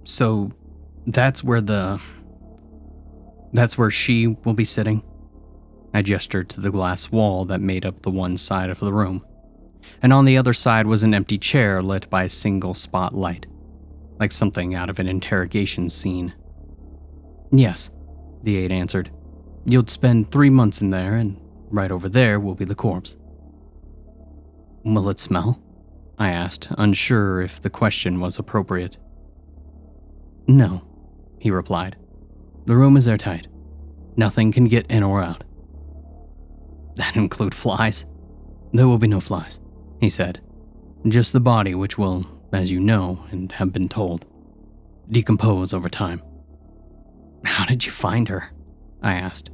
So, that's where she will be sitting? I gestured to the glass wall that made up the one side of the room, and on the other side was an empty chair lit by a single spotlight, like something out of an interrogation scene. Yes, the aide answered. You'll spend 3 months in there, and right over there will be the corpse. Will it smell? I asked, unsure if the question was appropriate. No, he replied. The room is airtight. Nothing can get in or out. That include flies? There will be no flies, he said. Just the body, which will, as you know and have been told, decompose over time. How did you find her? I asked.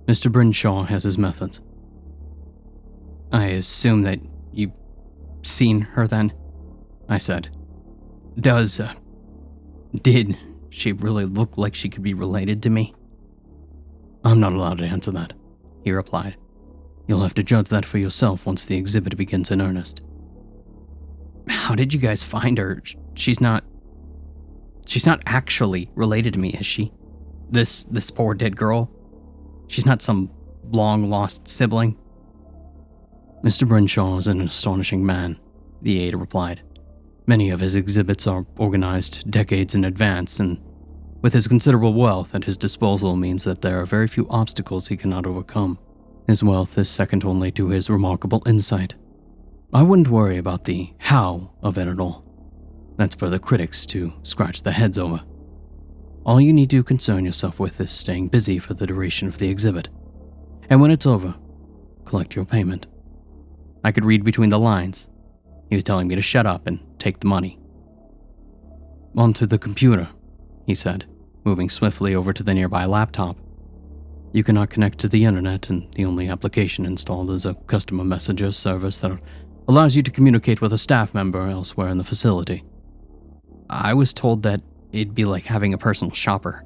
Mr. Brinshaw has his methods. I assume that you've seen her then, I said. Did she really look like she could be related to me? I'm not allowed to answer that, he replied. You'll have to judge that for yourself once the exhibit begins in earnest. How did you guys find her? She's not actually related to me, is she? This poor dead girl? She's not some long-lost sibling? Mr. Brinshaw is an astonishing man, the aide replied. Many of his exhibits are organized decades in advance, and with his considerable wealth at his disposal means that there are very few obstacles he cannot overcome. His wealth is second only to his remarkable insight. I wouldn't worry about the how of it at all. That's for the critics to scratch their heads over. All you need to concern yourself with is staying busy for the duration of the exhibit. And when it's over, collect your payment. I could read between the lines. He was telling me to shut up and take the money. Onto the computer, he said, moving swiftly over to the nearby laptop. You cannot connect to the internet, and the only application installed is a customer messenger service that allows you to communicate with a staff member elsewhere in the facility. I was told that it'd be like having a personal shopper.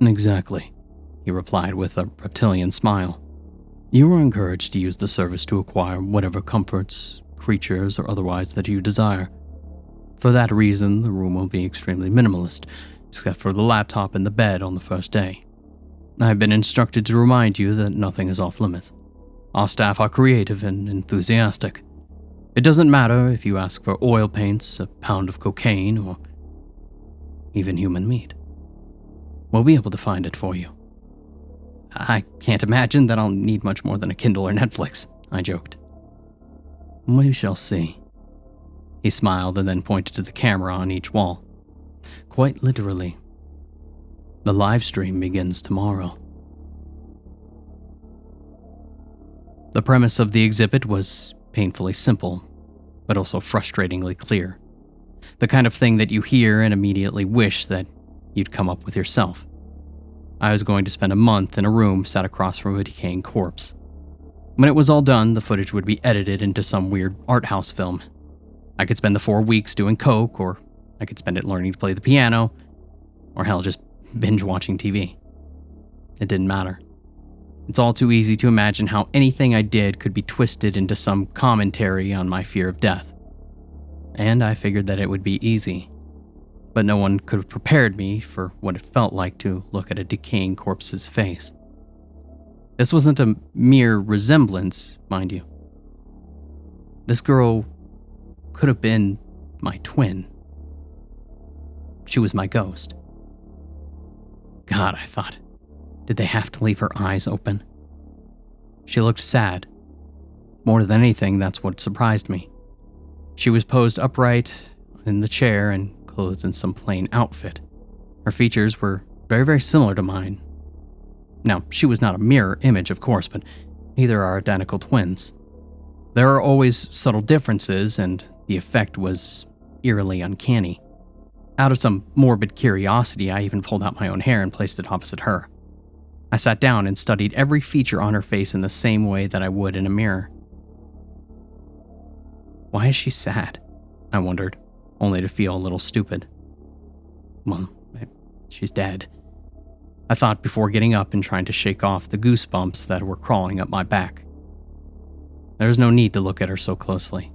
Exactly, he replied with a reptilian smile. You are encouraged to use the service to acquire whatever comforts, creatures, or otherwise that you desire. For that reason, the room will be extremely minimalist, except for the laptop and the bed on the first day. I've been instructed to remind you that nothing is off limits. Our staff are creative and enthusiastic. It doesn't matter if you ask for oil paints, a pound of cocaine, or even human meat. We'll be able to find it for you. I can't imagine that I'll need much more than a Kindle or Netflix, I joked. We shall see. He smiled and then pointed to the camera on each wall. Quite literally. The live stream begins tomorrow. The premise of the exhibit was painfully simple, but also frustratingly clear. The kind of thing that you hear and immediately wish that you'd come up with yourself. I was going to spend a month in a room sat across from a decaying corpse. When it was all done, the footage would be edited into some weird art house film. I could spend the 4 weeks doing coke, or I could spend it learning to play the piano, or hell, just binge watching TV. It didn't matter. It's all too easy to imagine how anything I did could be twisted into some commentary on my fear of death. And I figured that it would be easy. But no one could have prepared me for what it felt like to look at a decaying corpse's face. This wasn't a mere resemblance, mind you. This girl could have been my twin. She was my ghost. God, I thought, did they have to leave her eyes open? She looked sad. More than anything, that's what surprised me. She was posed upright in the chair and clothed in some plain outfit. Her features were very, very similar to mine. Now, she was not a mirror image, of course, but neither are identical twins. There are always subtle differences, and the effect was eerily uncanny. Out of some morbid curiosity, I even pulled out my own hair and placed it opposite her. I sat down and studied every feature on her face in the same way that I would in a mirror. Why is she sad? I wondered, only to feel a little stupid. Well, she's dead, I thought before getting up and trying to shake off the goosebumps that were crawling up my back. There was no need to look at her so closely.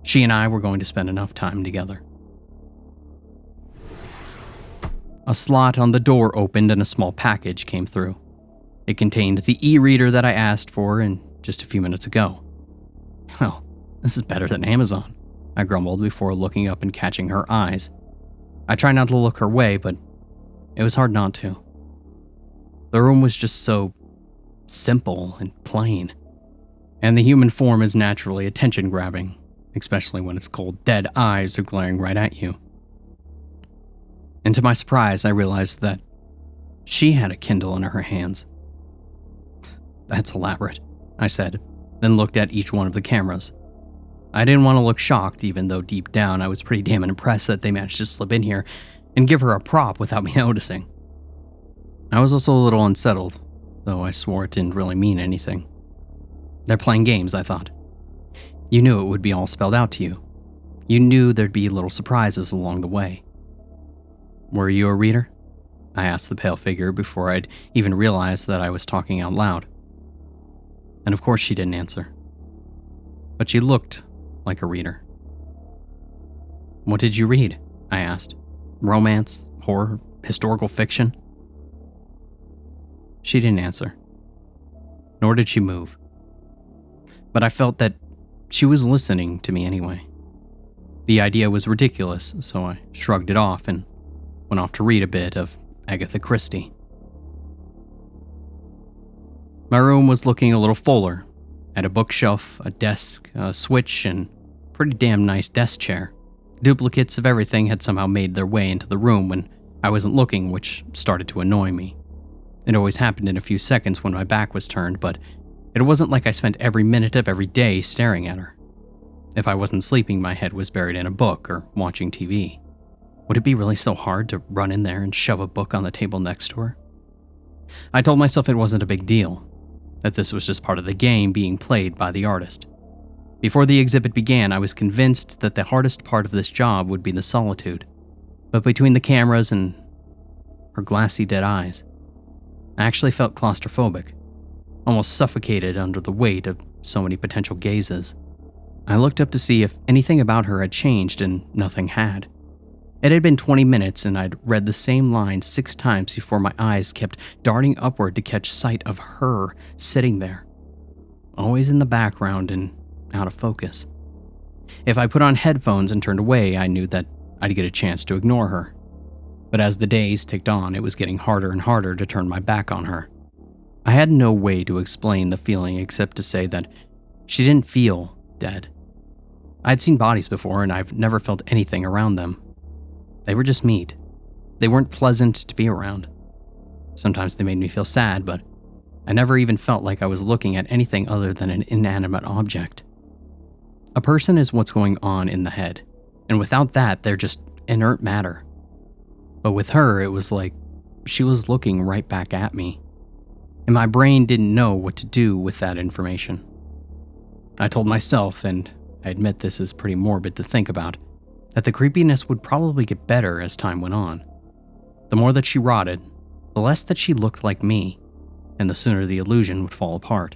She and I were going to spend enough time together. A slot on the door opened and a small package came through. It contained the e-reader that I asked for just a few minutes ago. Well, this is better than Amazon, I grumbled before looking up and catching her eyes. I tried not to look her way, but it was hard not to. The room was just so simple and plain, and the human form is naturally attention-grabbing, especially when its cold, dead eyes are glaring right at you. And to my surprise, I realized that she had a Kindle in her hands. That's elaborate, I said, then looked at each one of the cameras. I didn't want to look shocked, even though deep down I was pretty damn impressed that they managed to slip in here and give her a prop without me noticing. I was also a little unsettled, though I swore it didn't really mean anything. They're playing games, I thought. You knew it would be all spelled out to you. You knew there'd be little surprises along the way. Were you a reader? I asked the pale figure before I'd even realized that I was talking out loud. And of course she didn't answer. But she looked like a reader. What did you read? I asked. Romance, horror, historical fiction? She didn't answer. Nor did she move. But I felt that she was listening to me anyway. The idea was ridiculous, so I shrugged it off and went off to read a bit of Agatha Christie. My room was looking a little fuller. I had a bookshelf, a desk, a switch, and a pretty damn nice desk chair. Duplicates of everything had somehow made their way into the room when I wasn't looking, which started to annoy me. It always happened in a few seconds when my back was turned, but it wasn't like I spent every minute of every day staring at her. If I wasn't sleeping, my head was buried in a book or watching TV. Would it be really so hard to run in there and shove a book on the table next to her? I told myself it wasn't a big deal, that this was just part of the game being played by the artist. Before the exhibit began, I was convinced that the hardest part of this job would be the solitude. But between the cameras and her glassy dead eyes, I actually felt claustrophobic, almost suffocated under the weight of so many potential gazes. I looked up to see if anything about her had changed, and nothing had. It had been 20 minutes, and I'd read the same line 6 times before my eyes kept darting upward to catch sight of her sitting there, always in the background and out of focus. If I put on headphones and turned away, I knew that I'd get a chance to ignore her. But as the days ticked on, it was getting harder and harder to turn my back on her. I had no way to explain the feeling except to say that she didn't feel dead. I'd seen bodies before, and I've never felt anything around them. They were just meat. They weren't pleasant to be around. Sometimes they made me feel sad, but I never even felt like I was looking at anything other than an inanimate object. A person is what's going on in the head, and without that, they're just inert matter. But with her, it was like she was looking right back at me, and my brain didn't know what to do with that information. I told myself, and I admit this is pretty morbid to think about, that the creepiness would probably get better as time went on. The more that she rotted, the less that she looked like me, and the sooner the illusion would fall apart.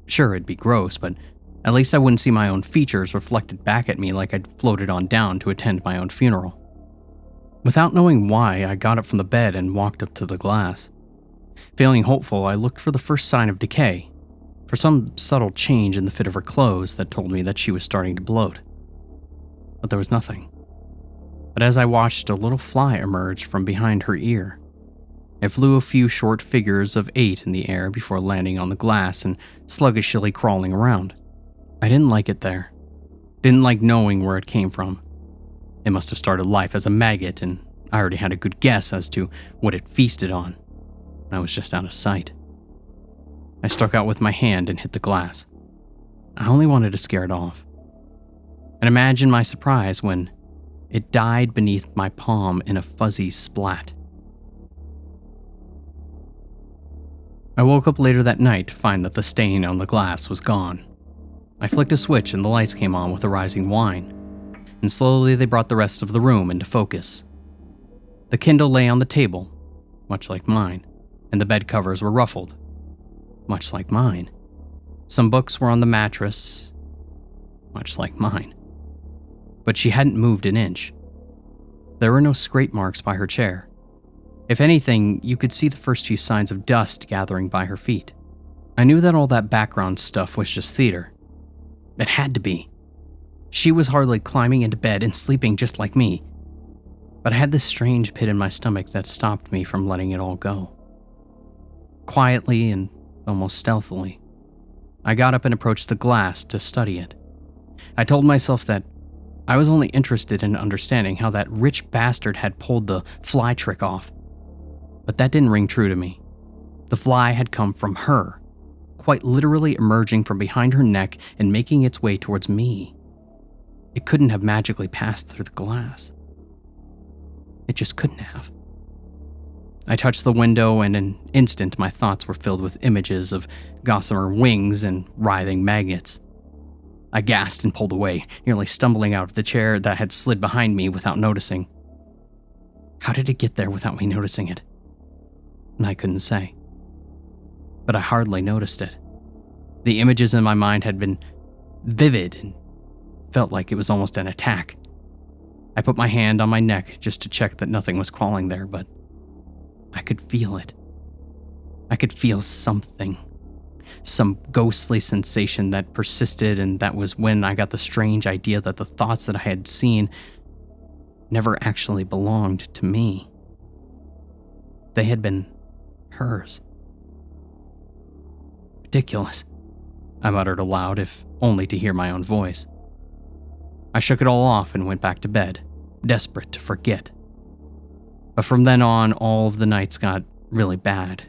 Sure, it'd be gross, but at least I wouldn't see my own features reflected back at me like I'd floated on down to attend my own funeral. Without knowing why, I got up from the bed and walked up to the glass. Feeling hopeful, I looked for the first sign of decay, for some subtle change in the fit of her clothes that told me that she was starting to bloat. But there was nothing. But as I watched, a little fly emerge from behind her ear. It flew a few short figures of 8 in the air before landing on the glass and sluggishly crawling around. I didn't like it there. Didn't like knowing where it came from. It must have started life as a maggot, and I already had a good guess as to what it feasted on. I was just out of sight. I struck out with my hand and hit the glass. I only wanted to scare it off. And imagine my surprise when it died beneath my palm in a fuzzy splat. I woke up later that night to find that the stain on the glass was gone. I flicked a switch and the lights came on with a rising whine, and slowly they brought the rest of the room into focus. The Kindle lay on the table, much like mine, and the bed covers were ruffled, much like mine. Some books were on the mattress, much like mine. But she hadn't moved an inch. There were no scrape marks by her chair, If anything, you could see the first few signs of dust gathering by her feet. I knew that all that background stuff was just theater. It had to be. She was hardly climbing into bed and sleeping just like me. But I had this strange pit in my stomach that stopped me from letting it all go. Quietly and almost stealthily, I got up and approached the glass to study it. I told myself that I was only interested in understanding how that rich bastard had pulled the fly trick off. But that didn't ring true to me. The fly had come from her, quite literally emerging from behind her neck and making its way towards me. It couldn't have magically passed through the glass. It just couldn't have. I touched the window, and in an instant my thoughts were filled with images of gossamer wings and writhing maggots. I gasped and pulled away, nearly stumbling out of the chair that had slid behind me without noticing. How did it get there without me noticing it? And I couldn't say. But I hardly noticed it. The images in my mind had been vivid and felt like it was almost an attack. I put my hand on my neck just to check that nothing was crawling there, but I could feel it. I could feel something. Some ghostly sensation that persisted, and that was when I got the strange idea that the thoughts that I had seen never actually belonged to me. They had been hers. Ridiculous, I muttered aloud, if only to hear my own voice. I shook it all off and went back to bed, desperate to forget. But from then on, all of the nights got really bad.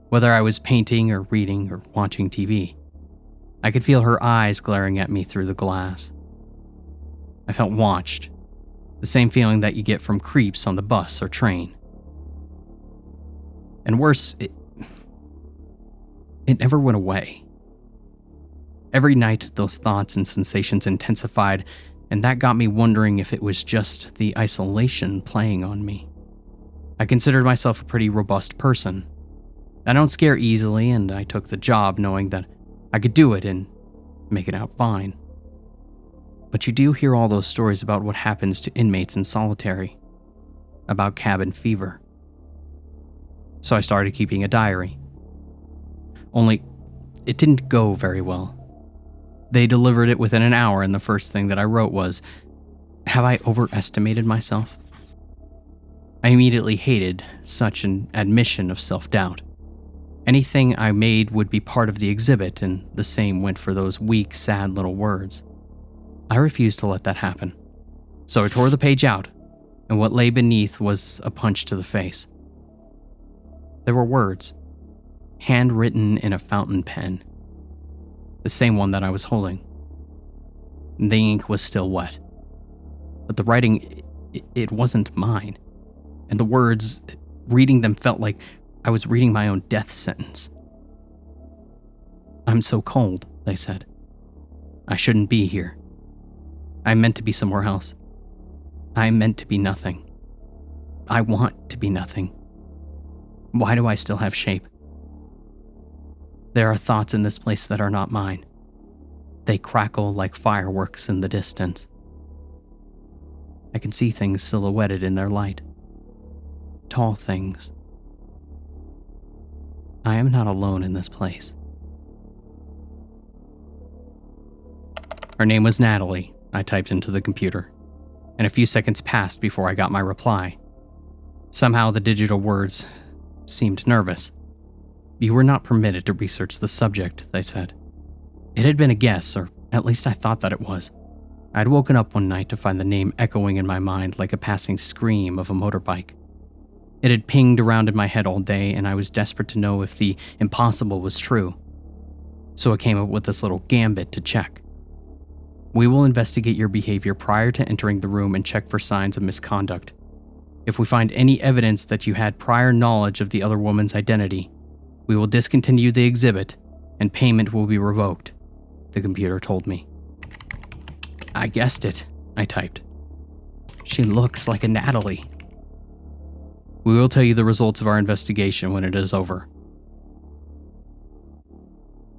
Whether I was painting or reading or watching TV, I could feel her eyes glaring at me through the glass. I felt watched, the same feeling that you get from creeps on the bus or train. And worse, it never went away. Every night, those thoughts and sensations intensified, and that got me wondering if it was just the isolation playing on me. I considered myself a pretty robust person. I don't scare easily, and I took the job knowing that I could do it and make it out fine. But you do hear all those stories about what happens to inmates in solitary, about cabin fever. So I started keeping a diary. Only, it didn't go very well. They delivered it within an hour, and the first thing that I wrote was, "Have I overestimated myself?" I immediately hated such an admission of self-doubt. Anything I made would be part of the exhibit, and the same went for those weak, sad little words. I refused to let that happen. So I tore the page out, and what lay beneath was a punch to the face. There were words, handwritten in a fountain pen. The same one that I was holding. The ink was still wet. But the writing, it wasn't mine. And the words, reading them felt like I was reading my own death sentence. "I'm so cold," they said. "I shouldn't be here. I meant to be somewhere else. I meant to be nothing. I want to be nothing. Why do I still have shape? There are thoughts in this place that are not mine. They crackle like fireworks in the distance. I can see things silhouetted in their light. Tall things. I am not alone in this place." Her name was Natalie, I typed into the computer, and a few seconds passed before I got my reply. Somehow the digital words seemed nervous. "You were not permitted to research the subject," they said. It had been a guess, or at least I thought that it was. I'd woken up one night to find the name echoing in my mind like a passing scream of a motorbike. It had pinged around in my head all day, and I was desperate to know if the impossible was true. So I came up with this little gambit to check. "We will investigate your behavior prior to entering the room and check for signs of misconduct. If we find any evidence that you had prior knowledge of the other woman's identity, we will discontinue the exhibit and payment will be revoked," the computer told me. "I guessed it," I typed. "She looks like a Natalie." "We will tell you the results of our investigation when it is over."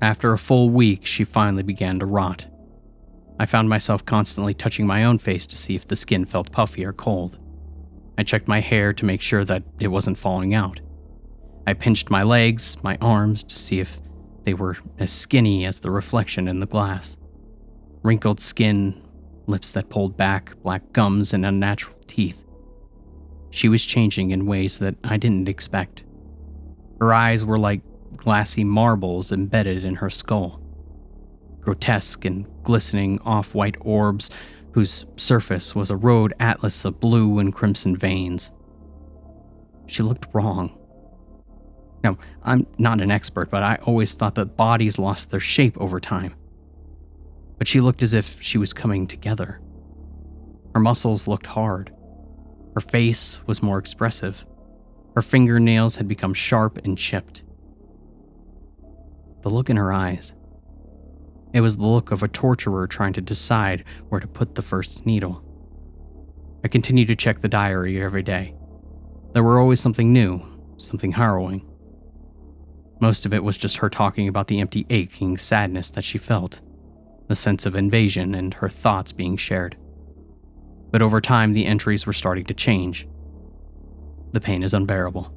After a full week, she finally began to rot. I found myself constantly touching my own face to see if the skin felt puffy or cold. I checked my hair to make sure that it wasn't falling out. I pinched my legs, my arms, to see if they were as skinny as the reflection in the glass. Wrinkled skin, lips that pulled back, black gums, and unnatural teeth. She was changing in ways that I didn't expect. Her eyes were like glassy marbles embedded in her skull. Grotesque and glistening off-white orbs whose surface was a road atlas of blue and crimson veins. She looked wrong. Now, I'm not an expert, but I always thought that bodies lost their shape over time. But she looked as if she was coming together. Her muscles looked hard. Her face was more expressive. Her fingernails had become sharp and chipped. The look in her eyes. It was the look of a torturer trying to decide where to put the first needle. I continued to check the diary every day. There were always something new, something harrowing. Most of it was just her talking about the empty aching sadness that she felt, the sense of invasion and her thoughts being shared. But over time, the entries were starting to change. The pain is unbearable.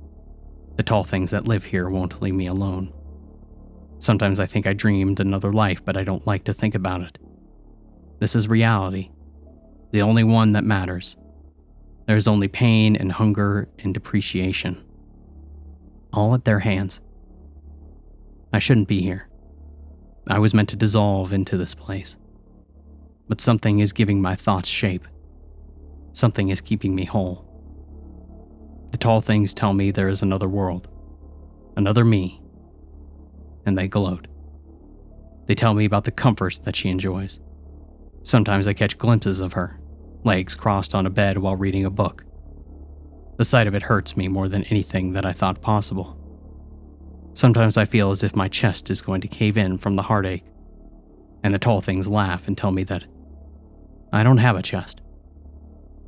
The tall things that live here won't leave me alone. Sometimes I think I dreamed another life, but I don't like to think about it. This is reality, the only one that matters. There's only pain and hunger and depreciation. All at their hands. I shouldn't be here. I was meant to dissolve into this place. But something is giving my thoughts shape. Something is keeping me whole. The tall things tell me there is another world, another me, and they gloat. They tell me about the comforts that she enjoys. Sometimes I catch glimpses of her, legs crossed on a bed while reading a book. The sight of it hurts me more than anything that I thought possible. Sometimes I feel as if my chest is going to cave in from the heartache, and the tall things laugh and tell me that I don't have a chest.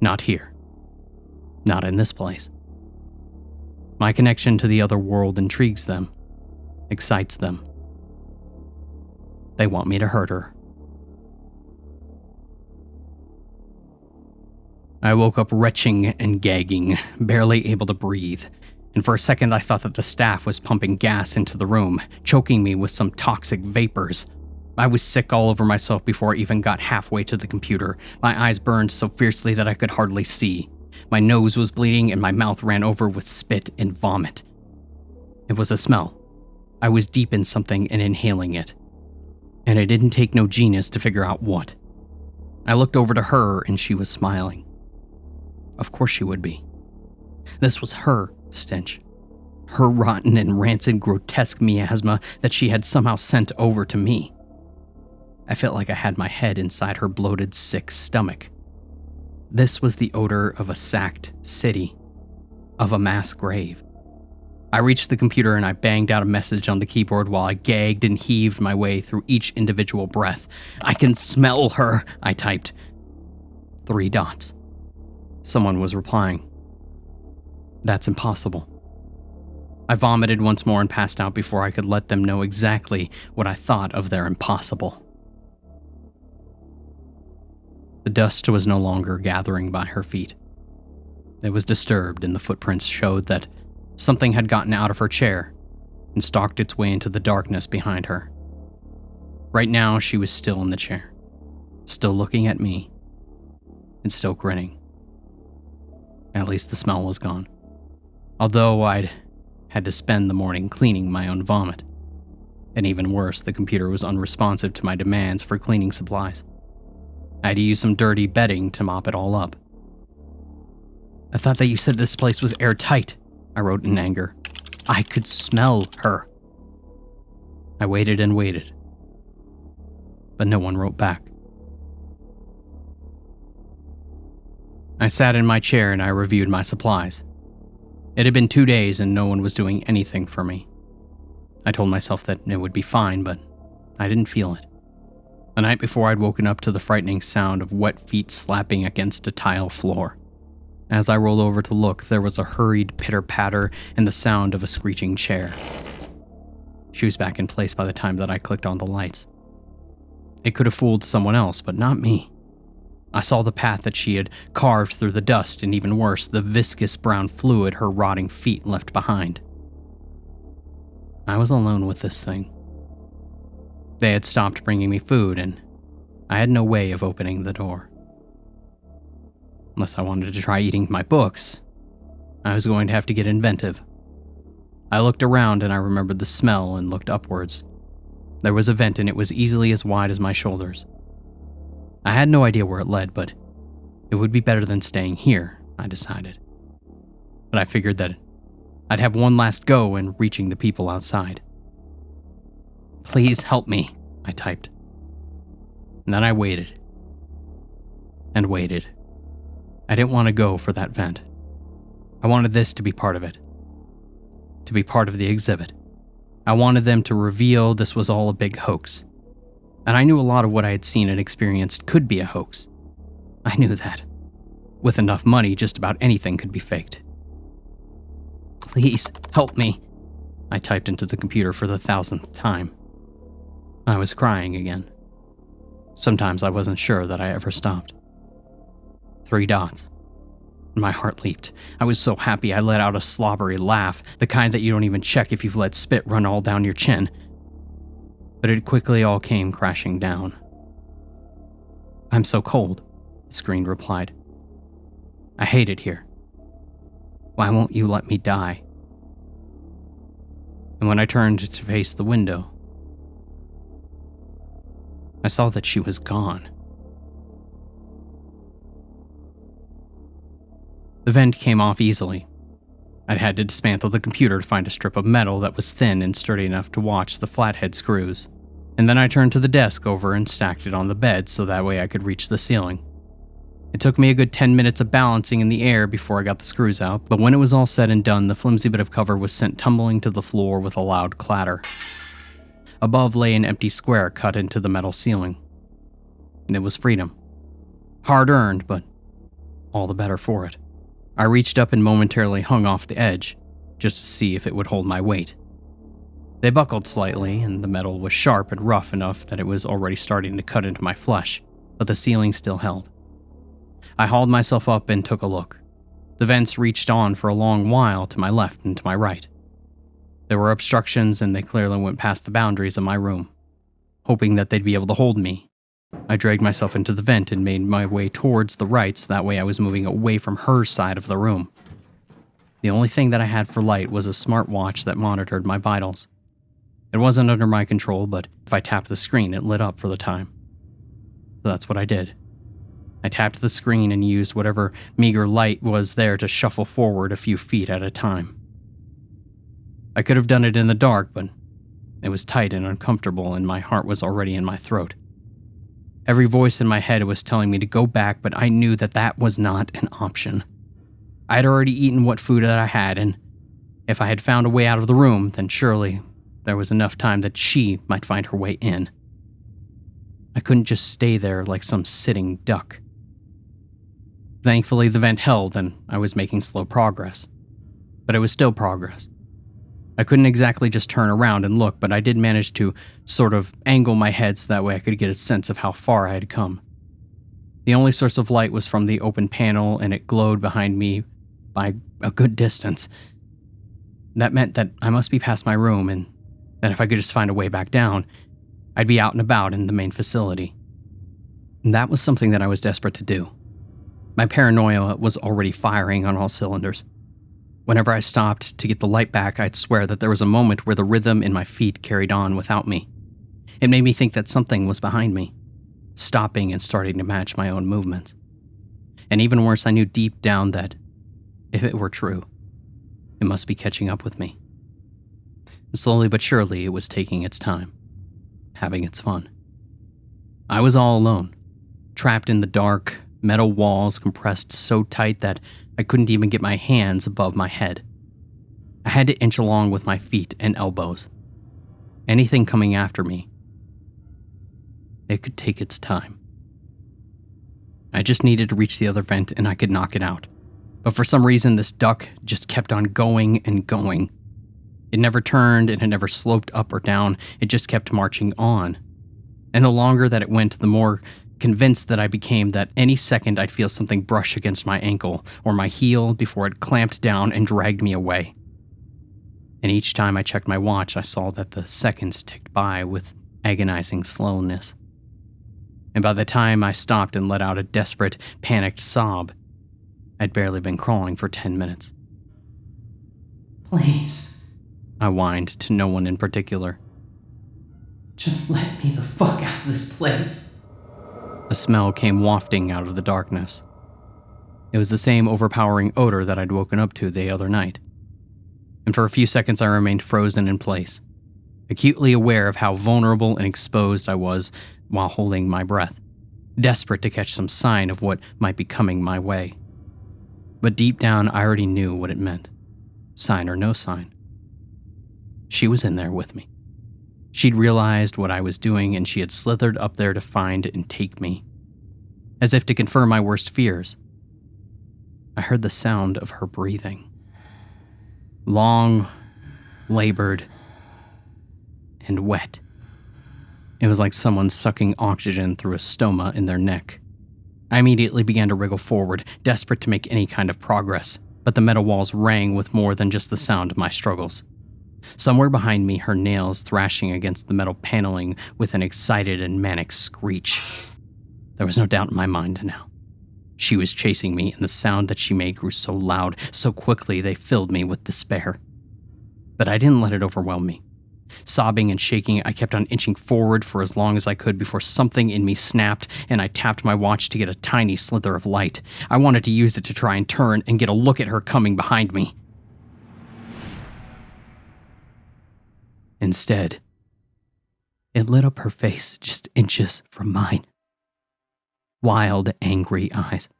Not here. Not in this place. My connection to the other world intrigues them, excites them. They want me to hurt her. I woke up retching and gagging, barely able to breathe, and for a second I thought that the staff was pumping gas into the room, choking me with some toxic vapors. I was sick all over myself before I even got halfway to the computer. My eyes burned so fiercely that I could hardly see. My nose was bleeding and my mouth ran over with spit and vomit. It was a smell. I was deep in something and inhaling it. And it didn't take no genius to figure out what. I looked over to her and she was smiling. Of course she would be. This was her stench. Her rotten and rancid grotesque miasma that she had somehow sent over to me. I felt like I had my head inside her bloated, sick stomach. This was the odor of a sacked city, of a mass grave. I reached the computer and I banged out a message on the keyboard while I gagged and heaved my way through each individual breath. I can smell her, I typed. 3 dots. Someone was replying. That's impossible. I vomited once more and passed out before I could let them know exactly what I thought of their impossible. The dust was no longer gathering by her feet. It was disturbed, and the footprints showed that something had gotten out of her chair and stalked its way into the darkness behind her. Right now, she was still in the chair, still looking at me, and still grinning. At least the smell was gone, although I'd had to spend the morning cleaning my own vomit. And even worse, the computer was unresponsive to my demands for cleaning supplies. I had to use some dirty bedding to mop it all up. I thought that you said this place was airtight, I wrote in anger. I could smell her. I waited and waited, but no one wrote back. I sat in my chair and I reviewed my supplies. It had been 2 days and no one was doing anything for me. I told myself that it would be fine, but I didn't feel it. The night before, I'd woken up to the frightening sound of wet feet slapping against a tile floor. As I rolled over to look, there was a hurried pitter-patter and the sound of a screeching chair. She was back in place by the time that I clicked on the lights. It could have fooled someone else, but not me. I saw the path that she had carved through the dust, and even worse, the viscous brown fluid her rotting feet left behind. I was alone with this thing. They had stopped bringing me food, and I had no way of opening the door. Unless I wanted to try eating my books, I was going to have to get inventive. I looked around and I remembered the smell and looked upwards. There was a vent and it was easily as wide as my shoulders. I had no idea where it led, but it would be better than staying here, I decided. But I figured that I'd have one last go in reaching the people outside. "Please help me," I typed. And then I waited. And waited. I didn't want to go for that vent. I wanted this to be part of it. To be part of the exhibit. I wanted them to reveal this was all a big hoax. And I knew a lot of what I had seen and experienced could be a hoax. I knew that. With enough money, just about anything could be faked. "Please, help me," I typed into the computer for the 1,000th time. I was crying again. Sometimes I wasn't sure that I ever stopped. 3 dots. And my heart leaped. I was so happy I let out a slobbery laugh, the kind that you don't even check if you've let spit run all down your chin. But it quickly all came crashing down. "I'm so cold," the screen replied. "I hate it here. Why won't you let me die?" And when I turned to face the window, I saw that she was gone. The vent came off easily. I'd had to dismantle the computer to find a strip of metal that was thin and sturdy enough to watch the flathead screws. And then I turned to the desk over and stacked it on the bed so that way I could reach the ceiling. It took me a good 10 minutes of balancing in the air before I got the screws out, but when it was all said and done, the flimsy bit of cover was sent tumbling to the floor with a loud clatter. Above lay an empty square cut into the metal ceiling. And it was freedom. Hard-earned, but all the better for it. I reached up and momentarily hung off the edge, just to see if it would hold my weight. They buckled slightly, and the metal was sharp and rough enough that it was already starting to cut into my flesh, but the ceiling still held. I hauled myself up and took a look. The vents reached on for a long while to my left and to my right. There were obstructions, and they clearly went past the boundaries of my room. Hoping that they'd be able to hold me, I dragged myself into the vent and made my way towards the right so that way I was moving away from her side of the room. The only thing that I had for light was a smartwatch that monitored my vitals. It wasn't under my control, but if I tapped the screen, it lit up for the time. So that's what I did. I tapped the screen and used whatever meager light was there to shuffle forward a few feet at a time. I could have done it in the dark, but it was tight and uncomfortable, and my heart was already in my throat. Every voice in my head was telling me to go back, but I knew that that was not an option. I had already eaten what food that I had, and if I had found a way out of the room, then surely there was enough time that she might find her way in. I couldn't just stay there like some sitting duck. Thankfully, the vent held, and I was making slow progress. But it was still progress. I couldn't exactly just turn around and look, but I did manage to sort of angle my head so that way I could get a sense of how far I had come. The only source of light was from the open panel, and it glowed behind me by a good distance. That meant that I must be past my room, and that if I could just find a way back down, I'd be out and about in the main facility. And that was something that I was desperate to do. My paranoia was already firing on all cylinders. Whenever I stopped to get the light back, I'd swear that there was a moment where the rhythm in my feet carried on without me. It made me think that something was behind me, stopping and starting to match my own movements. And even worse, I knew deep down that, if it were true, it must be catching up with me. And slowly but surely, it was taking its time, having its fun. I was all alone, trapped in the dark, metal walls compressed so tight that I couldn't even get my hands above my head. I had to inch along with my feet and elbows. Anything coming after me, it could take its time. I just needed to reach the other vent and I could knock it out. But for some reason, this duck just kept on going and going. It never turned and it never sloped up or down. It just kept marching on. And the longer that it went, the more convinced that I became that any second I'd feel something brush against my ankle or my heel before it clamped down and dragged me away. And each time I checked my watch, I saw that the seconds ticked by with agonizing slowness. And by the time I stopped and let out a desperate, panicked sob, I'd barely been crawling for 10 minutes. Please, I whined to no one in particular. just let me the fuck out of this place. A smell came wafting out of the darkness. It was the same overpowering odor that I'd woken up to the other night. And for a few seconds I remained frozen in place, acutely aware of how vulnerable and exposed I was while holding my breath, desperate to catch some sign of what might be coming my way. But deep down I already knew what it meant, sign or no sign. She was in there with me. She'd realized what I was doing, and she had slithered up there to find and take me. As if to confirm my worst fears, I heard the sound of her breathing. Long, labored, and wet. It was like someone sucking oxygen through a stoma in their neck. I immediately began to wriggle forward, desperate to make any kind of progress, but the metal walls rang with more than just the sound of my struggles. Somewhere behind me, her nails thrashing against the metal paneling with an excited and manic screech. There was no doubt in my mind now. She was chasing me, and the sound that she made grew so loud, so quickly they filled me with despair. But I didn't let it overwhelm me. Sobbing and shaking, I kept on inching forward for as long as I could before something in me snapped, and I tapped my watch to get a tiny slither of light. I wanted to use it to try and turn and get a look at her coming behind me. Instead, it lit up her face just inches from mine. Wild, angry eyes,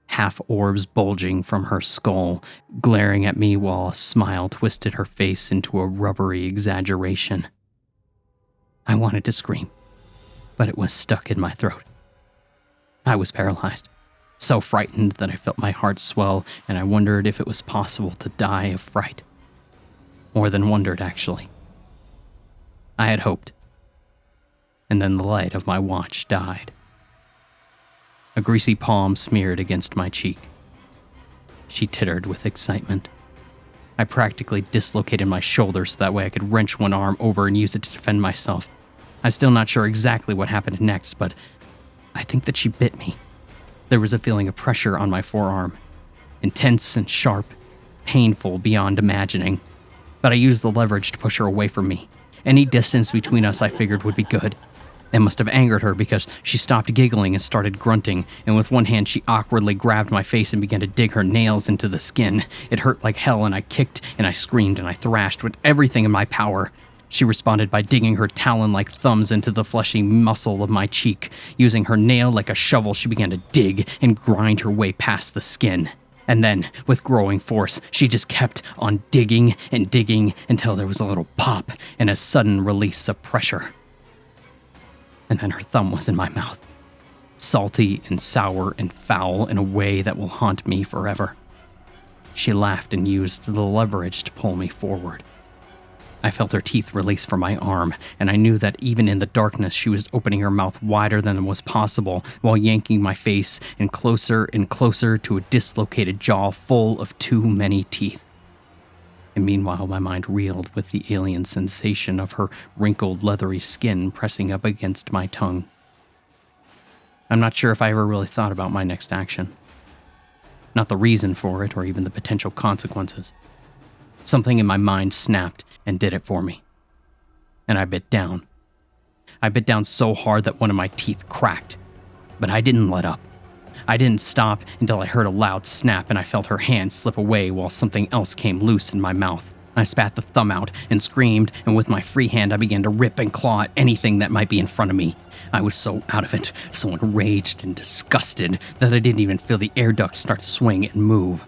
half orbs bulging from her skull, glaring at me while a smile twisted her face into a rubbery exaggeration. I wanted to scream, but it was stuck in my throat. I was paralyzed, so frightened that I felt my heart swell, and I wondered if it was possible to die of fright. More than wondered, actually. I had hoped. And then the light of my watch died. A greasy palm smeared against my cheek. She tittered with excitement. I practically dislocated my shoulder so that way I could wrench one arm over and use it to defend myself. I'm still not sure exactly what happened next, but I think that she bit me. There was a feeling of pressure on my forearm. Intense and sharp, painful beyond imagining. But I used the leverage to push her away from me. Any distance between us I figured would be good. It must have angered her because she stopped giggling and started grunting, and with one hand she awkwardly grabbed my face and began to dig her nails into the skin. It hurt like hell, and I kicked and I screamed and I thrashed with everything in my power. She responded by digging her talon-like thumbs into the fleshy muscle of my cheek. Using her nail like a shovel, she began to dig and grind her way past the skin. And then, with growing force, she just kept on digging and digging until there was a little pop and a sudden release of pressure. And then her thumb was in my mouth, salty and sour and foul in a way that will haunt me forever. She laughed and used the leverage to pull me forward. I felt her teeth release from my arm, and I knew that even in the darkness she was opening her mouth wider than was possible while yanking my face and closer to a dislocated jaw full of too many teeth. And meanwhile my mind reeled with the alien sensation of her wrinkled, leathery skin pressing up against my tongue. I'm not sure if I ever really thought about my next action. Not the reason for it or even the potential consequences. Something in my mind snapped and did it for me. And I bit down. I bit down so hard that one of my teeth cracked. But I didn't let up. I didn't stop until I heard a loud snap and I felt her hand slip away while something else came loose in my mouth. I spat the thumb out and screamed, and with my free hand I began to rip and claw at anything that might be in front of me. I was so out of it, so enraged and disgusted that I didn't even feel the air ducts start to swing and move.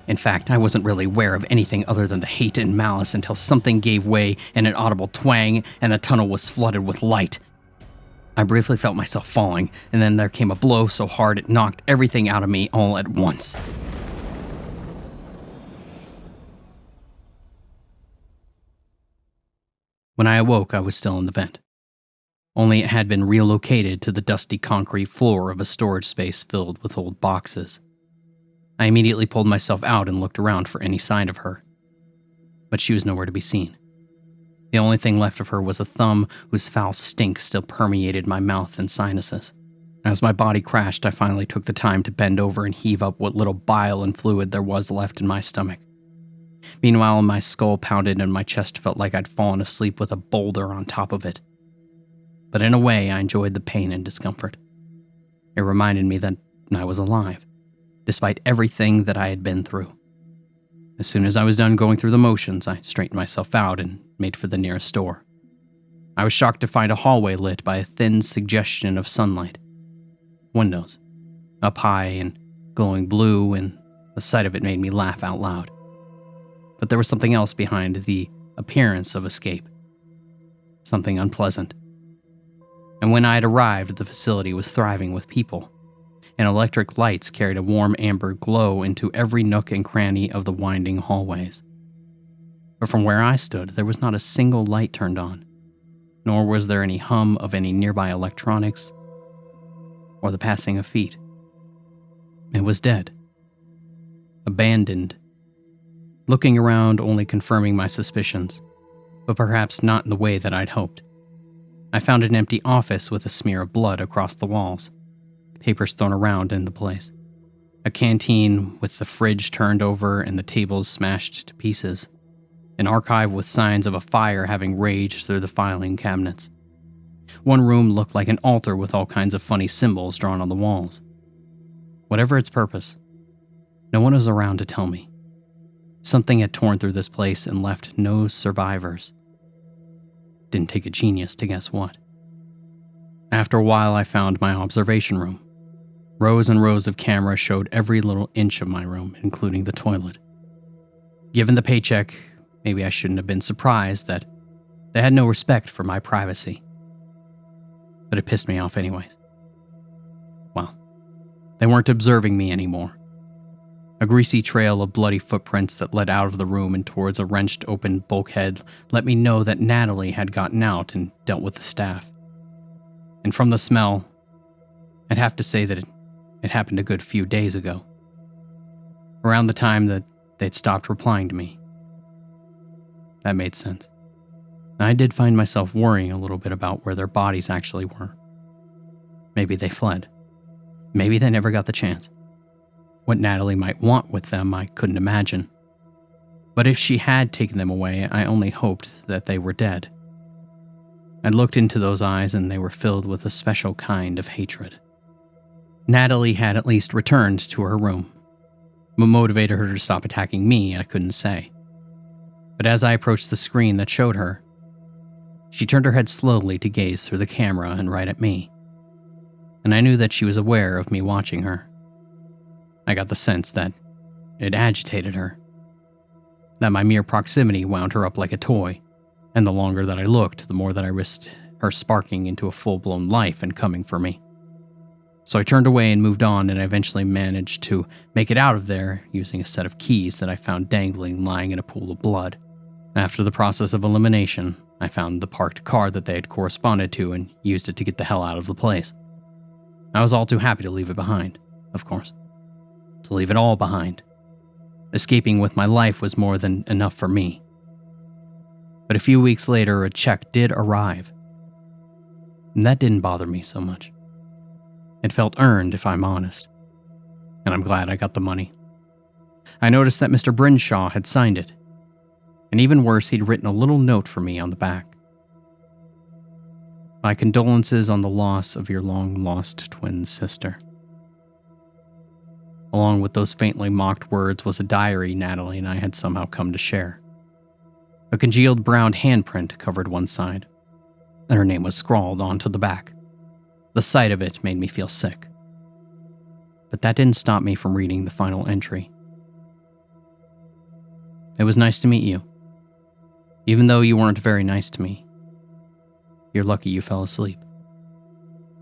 In fact, I wasn't really aware of anything other than the hate and malice until something gave way in an audible twang and the tunnel was flooded with light. I briefly felt myself falling, and then there came a blow so hard it knocked everything out of me all at once. When I awoke, I was still in the vent. only it had been relocated to the dusty concrete floor of a storage space filled with old boxes. I immediately pulled myself out and looked around for any sign of her, but she was nowhere to be seen. The only thing left of her was a thumb whose foul stink still permeated my mouth and sinuses. As my body crashed, I finally took the time to bend over and heave up what little bile and fluid there was left in my stomach. Meanwhile, my skull pounded and my chest felt like I'd fallen asleep with a boulder on top of it. But in a way, I enjoyed the pain and discomfort. It reminded me that I was alive, despite everything that I had been through. As soon as I was done going through the motions, I straightened myself out and made for the nearest store. I was shocked to find a hallway lit by a thin suggestion of sunlight. Windows, up high and glowing blue, and the sight of it made me laugh out loud. But there was something else behind the appearance of escape. Something unpleasant. And when I had arrived, the facility was thriving with people, and electric lights carried a warm amber glow into every nook and cranny of the winding hallways. But from where I stood, there was not a single light turned on, nor was there any hum of any nearby electronics or the passing of feet. It was dead. Abandoned. Looking around, only confirming my suspicions, but perhaps not in the way that I'd hoped. I found an empty office with a smear of blood across the walls, papers thrown around in the place, a canteen with the fridge turned over and the tables smashed to pieces, an archive with signs of a fire having raged through the filing cabinets. One room looked like an altar with all kinds of funny symbols drawn on the walls. Whatever its purpose, no one was around to tell me. Something had torn through this place and left no survivors. Didn't take a genius to guess what. After a while, I found my observation room. Rows and rows of cameras showed every little inch of my room, including the toilet. Given the paycheck, maybe I shouldn't have been surprised that they had no respect for my privacy. But it pissed me off anyways. Well, they weren't observing me anymore. A greasy trail of bloody footprints that led out of the room and towards a wrenched open bulkhead let me know that Natalie had gotten out and dealt with the staff. And from the smell, I'd have to say that it happened a good few days ago. Around the time that they'd stopped replying to me. That made sense. I did find myself worrying a little bit about where their bodies actually were. Maybe they fled. Maybe they never got the chance. What Natalie might want with them, I couldn't imagine. But if she had taken them away, I only hoped that they were dead. I looked into those eyes and they were filled with a special kind of hatred. Natalie had at least returned to her room. What motivated her to stop attacking me, I couldn't say. But as I approached the screen that showed her, she turned her head slowly to gaze through the camera and right at me. And I knew that she was aware of me watching her. I got the sense that it agitated her. That my mere proximity wound her up like a toy, and the longer that I looked, the more that I risked her sparking into a full-blown life and coming for me. So I turned away and moved on, and I eventually managed to make it out of there using a set of keys that I found dangling lying in a pool of blood. After the process of elimination, I found the parked car that they had corresponded to and used it to get the hell out of the place. I was all too happy to leave it behind, of course. To leave it all behind. Escaping with my life was more than enough for me. But a few weeks later, a check did arrive. And that didn't bother me so much. It felt earned, if I'm honest. And I'm glad I got the money. I noticed that Mr. Brinshaw had signed it. And even worse, he'd written a little note for me on the back. My condolences on the loss of your long-lost twin sister. Along with those faintly mocked words was a diary Natalie and I had somehow come to share. A congealed brown handprint covered one side, and her name was scrawled onto the back. The sight of it made me feel sick. But that didn't stop me from reading the final entry. It was nice to meet you. Even though you weren't very nice to me. You're lucky you fell asleep.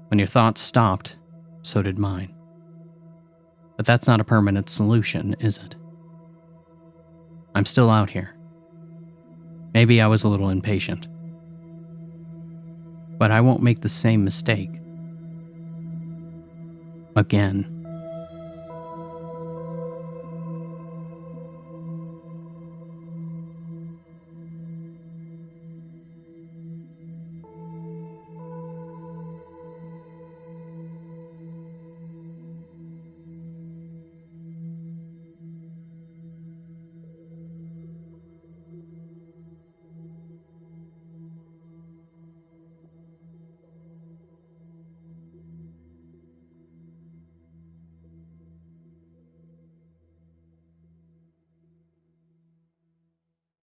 When your thoughts stopped, so did mine. But that's not a permanent solution, is it? I'm still out here. Maybe I was a little impatient. but I won't make the same mistake again.